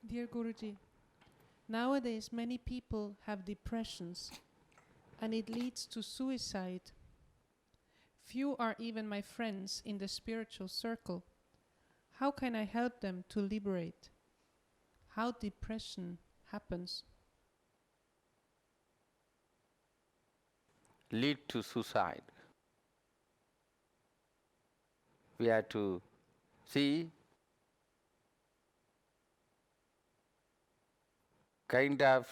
Dear Guruji, nowadays many people have depressions and it leads to suicide. Few are even my friends in the spiritual circle. How can I help them to liberate? How depression happens? Lead to suicide. We have to see kind of,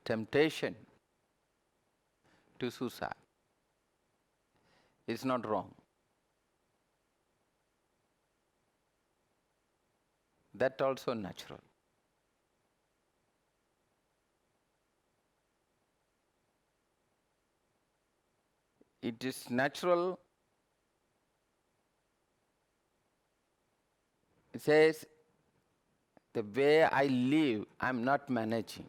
temptation to suicide. It's not wrong. That also natural. It is natural. It says, the way I live, I'm not managing.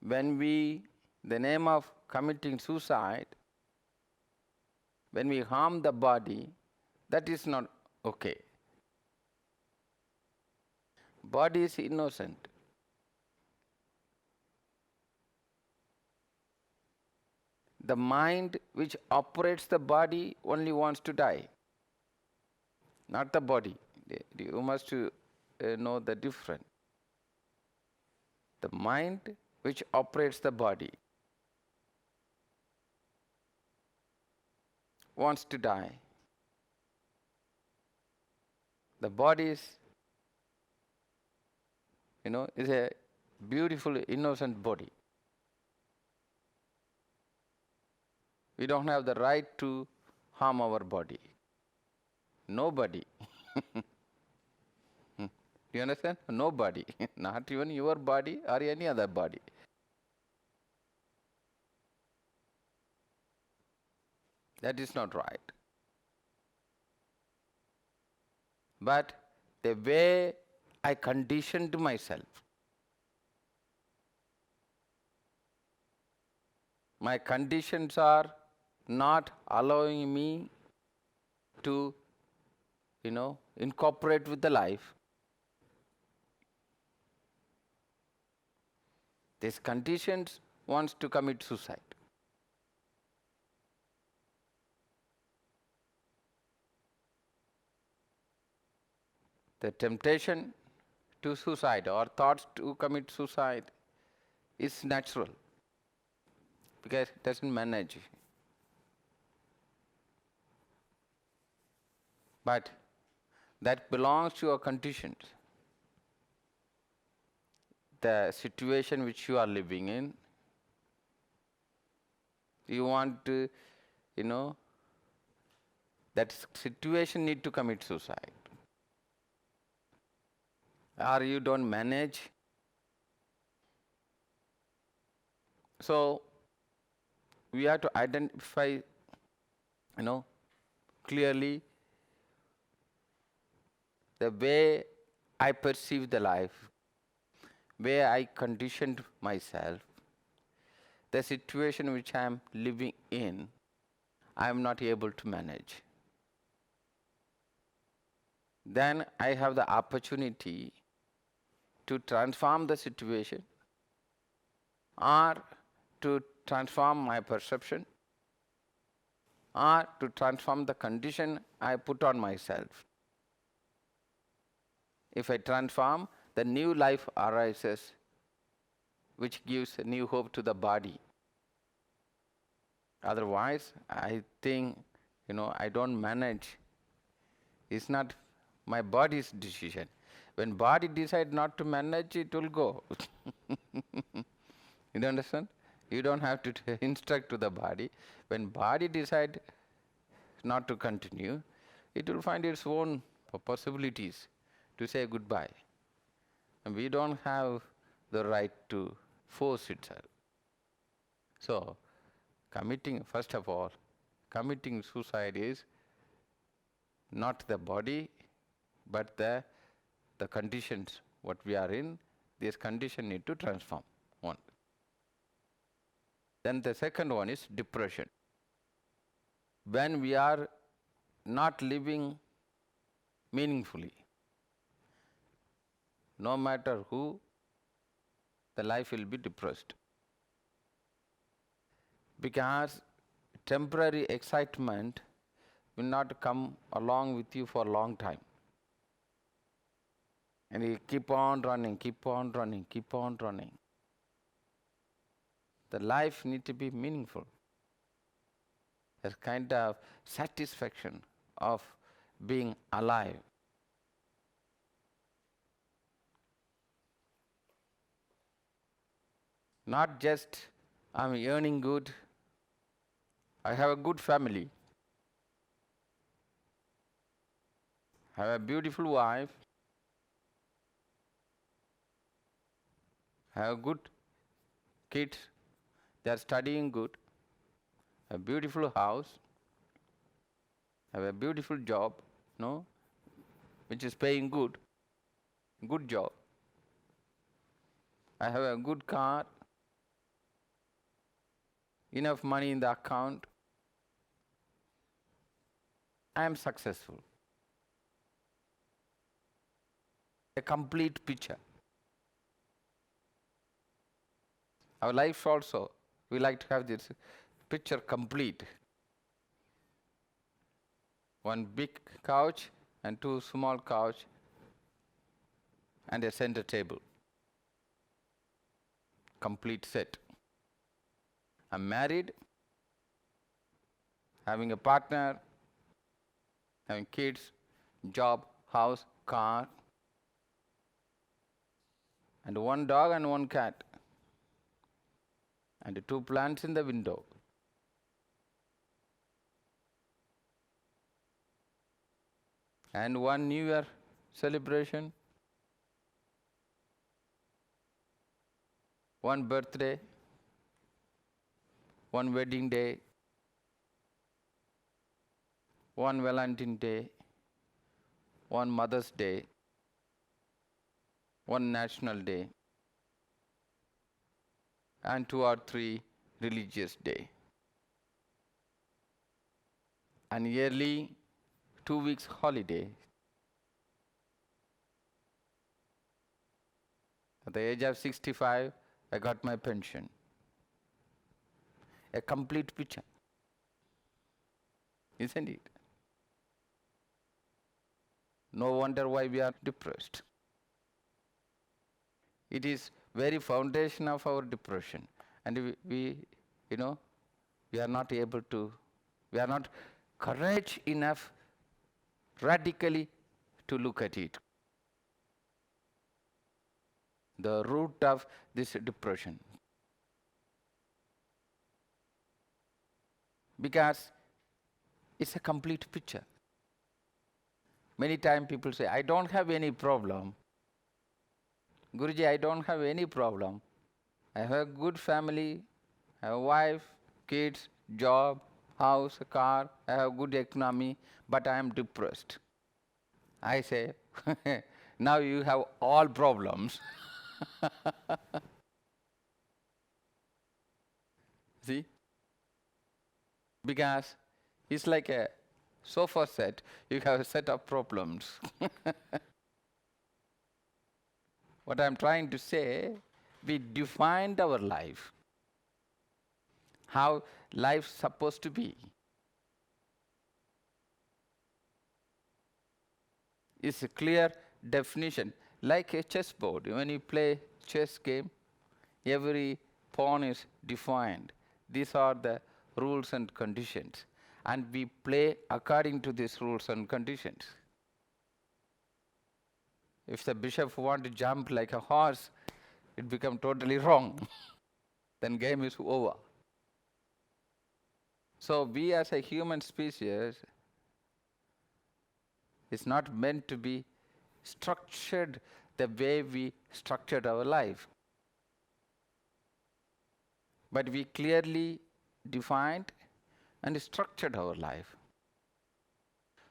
When we, in the name of committing suicide, when we harm the body, that is not okay. Body is innocent. The mind which operates the body only wants to die, not the body. You must know the difference. The mind which operates the body wants to die. The body is a beautiful, innocent body. We don't have the right to harm our body. Nobody. Do you understand? Nobody. Not even your body or any other body. That is not right. But the way I conditioned myself, my conditions are not allowing me to, incorporate with the life. These conditions wants to commit suicide. The temptation to suicide or thoughts to commit suicide is natural because it doesn't manage. But that belongs to your conditions. The situation which you are living in, you want to, that situation need to commit suicide. Or you don't manage. So we have to identify, clearly the way I perceive the life, where I conditioned myself, the situation which I am living in, I am not able to manage. Then I have the opportunity to transform the situation or to transform my perception or to transform the condition I put on myself. If I transform, the new life arises, which gives a new hope to the body. Otherwise, I think, I don't manage. It's not my body's decision. When body decides not to manage, it will go. You understand? You don't have to instruct to the body. When body decides not to continue, it will find its own possibilities to say goodbye. And we don't have the right to force itself. So, first of all, committing suicide is not the body, but the conditions what we are in. This condition need to transform. One. Then the second one is depression. When we are not living meaningfully, no matter who, the life will be depressed. Because temporary excitement will not come along with you for a long time. And you keep on running, keep on running, keep on running. The life needs to be meaningful. A kind of satisfaction of being alive. Not just I'm earning good, I have a good family, I have a beautiful wife, I have good kids, they are studying good, a beautiful house, I have a beautiful job, no, which is paying good job. I have a good car, enough money in the account. I am successful. A complete picture. Our life also, we like to have this picture complete. One big couch and two small couch and a center table. Complete set. I'm married, having a partner, having kids, job, house, car, and one dog and one cat, and two plants in the window. And one New Year celebration, one birthday, one wedding day, one Valentine's Day, one Mother's Day, one National Day, and 2 or 3 religious days. And yearly 2 weeks holiday. At the age of 65, I got my pension. A complete picture, isn't it? No wonder why we are depressed. It is very foundation of our depression, and we are not able to, we are not courage enough radically to look at it. The root of this depression. Because it's a complete picture. Many times people say, I don't have any problem. Guruji, I don't have any problem. I have a good family, I have a wife, kids, job, house, car, I have good economy, but I am depressed. I say, now you have all problems. See? Because it's like a sofa set, you have a set of problems. What I'm trying to say, we defined our life, how life's supposed to be. It's a clear definition, like a chessboard. When you play chess game, every pawn is defined. These are the rules and conditions, and we play according to these rules and conditions. If the bishop wants to jump like a horse, it becomes totally wrong. Then game is over. So we as a human species is not meant to be structured the way we structured our life. But we clearly defined and structured our life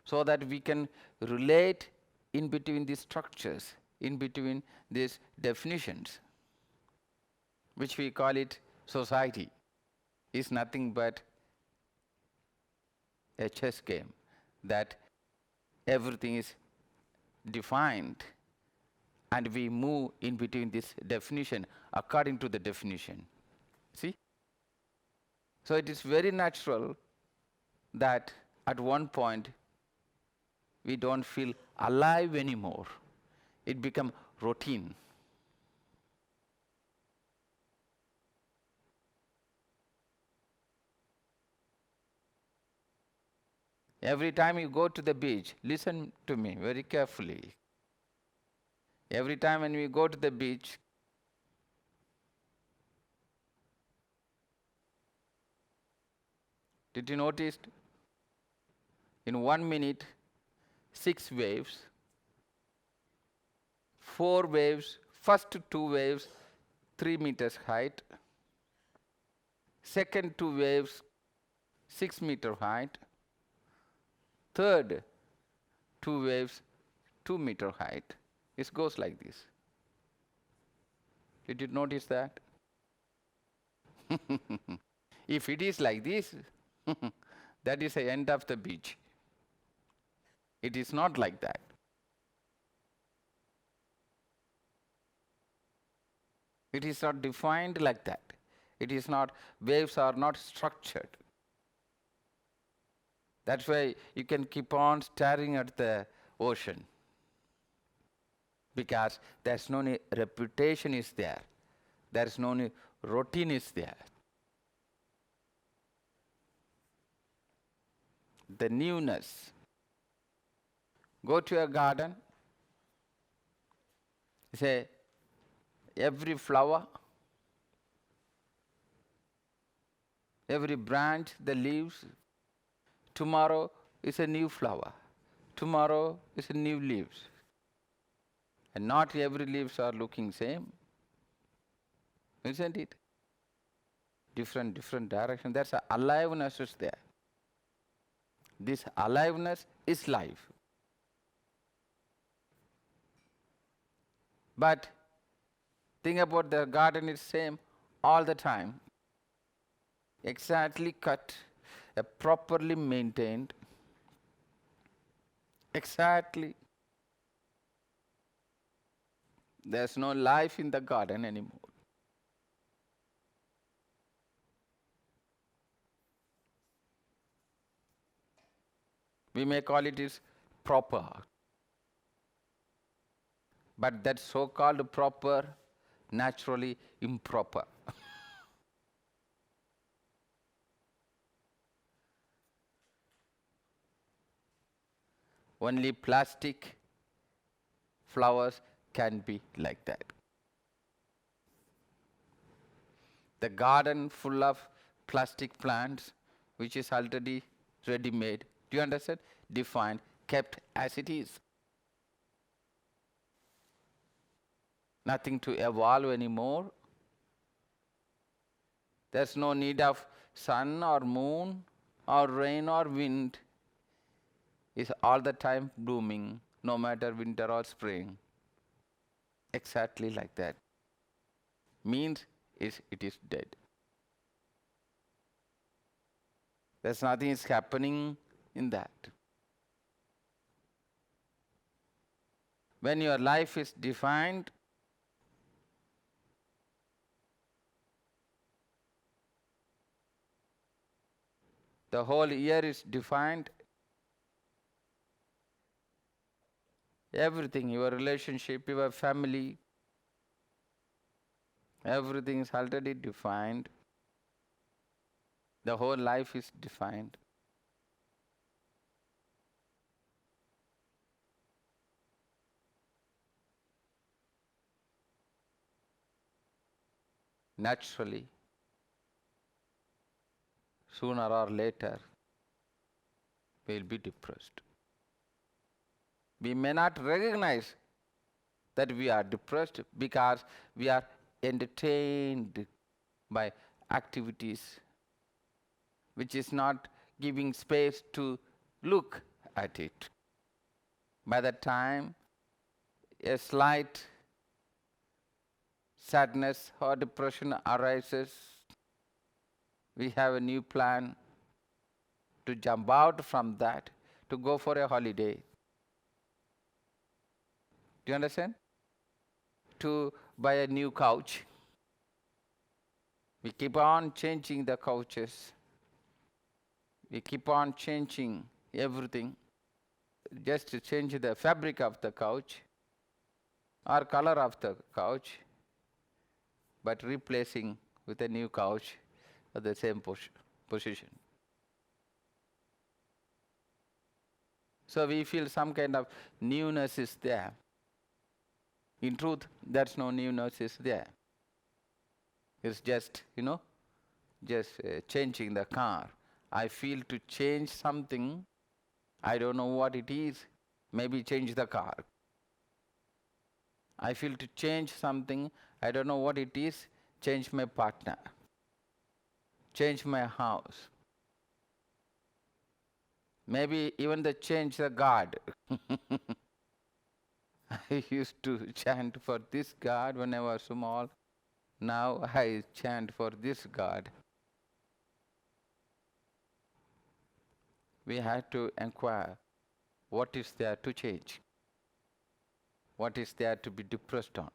so that we can relate in between these structures, in between these definitions, which we call it society. is nothing but a chess game, that everything is defined and we move in between this definition according to the definition. See? So it is very natural that at one point we don't feel alive anymore. It becomes routine. Every time you go to the beach, listen to me very carefully. Every time when we go to the beach, did you notice in 1 minute 6 waves, 4 waves, first 2 waves 3 meters height, second 2 waves 6 meter height, third 2 waves 2 meter height. It goes like this. Did you notice that? If it is like this, that is the end of the beach. It is not like that. It is not defined like that. It is not, waves are not structured. That's why you can keep on staring at the ocean, because there's no reputation is there. There's no routine is there. The newness. Go to a garden, say, every flower, every branch, the leaves, tomorrow is a new flower, tomorrow is a new leaves. And not every leaves are looking same, isn't it? Different direction. There's a aliveness is there. This aliveness is life. But think about the garden is same all the time. Exactly cut, properly maintained. Exactly. There's no life in the garden anymore. We may call it is proper. But that so-called proper, naturally improper. Only plastic flowers can be like that. The garden full of plastic plants, which is already ready-made, do you understand? Defined, kept as it is. Nothing to evolve anymore. There's no need of sun or moon or rain or wind. It's all the time blooming, no matter winter or spring. Exactly like that. Means it is dead. There's nothing is happening in that. When your life is defined, the whole year is defined, everything, your relationship, your family, everything is already defined. The whole life is defined. Naturally, sooner or later, we will be depressed. We may not recognize that we are depressed because we are entertained by activities which is not giving space to look at it. By the time a slight sadness or depression arises, We have a new plan to jump out from that, to go for a holiday. Do you understand? To buy a new couch. We keep on changing the couches. We keep on changing everything. Just to change the fabric of the couch or color of the couch, but replacing with a new couch at the same position. So we feel some kind of newness is there. In truth, there's no newness is there. It's just, changing the car. I feel to change something, I don't know what it is, maybe change the car. I feel to change something, I don't know what it is, change my partner, change my house. Maybe even change the God. I used to chant for this God when I was small. Now I chant for this God. We have to inquire what is there to change, what is there to be depressed on.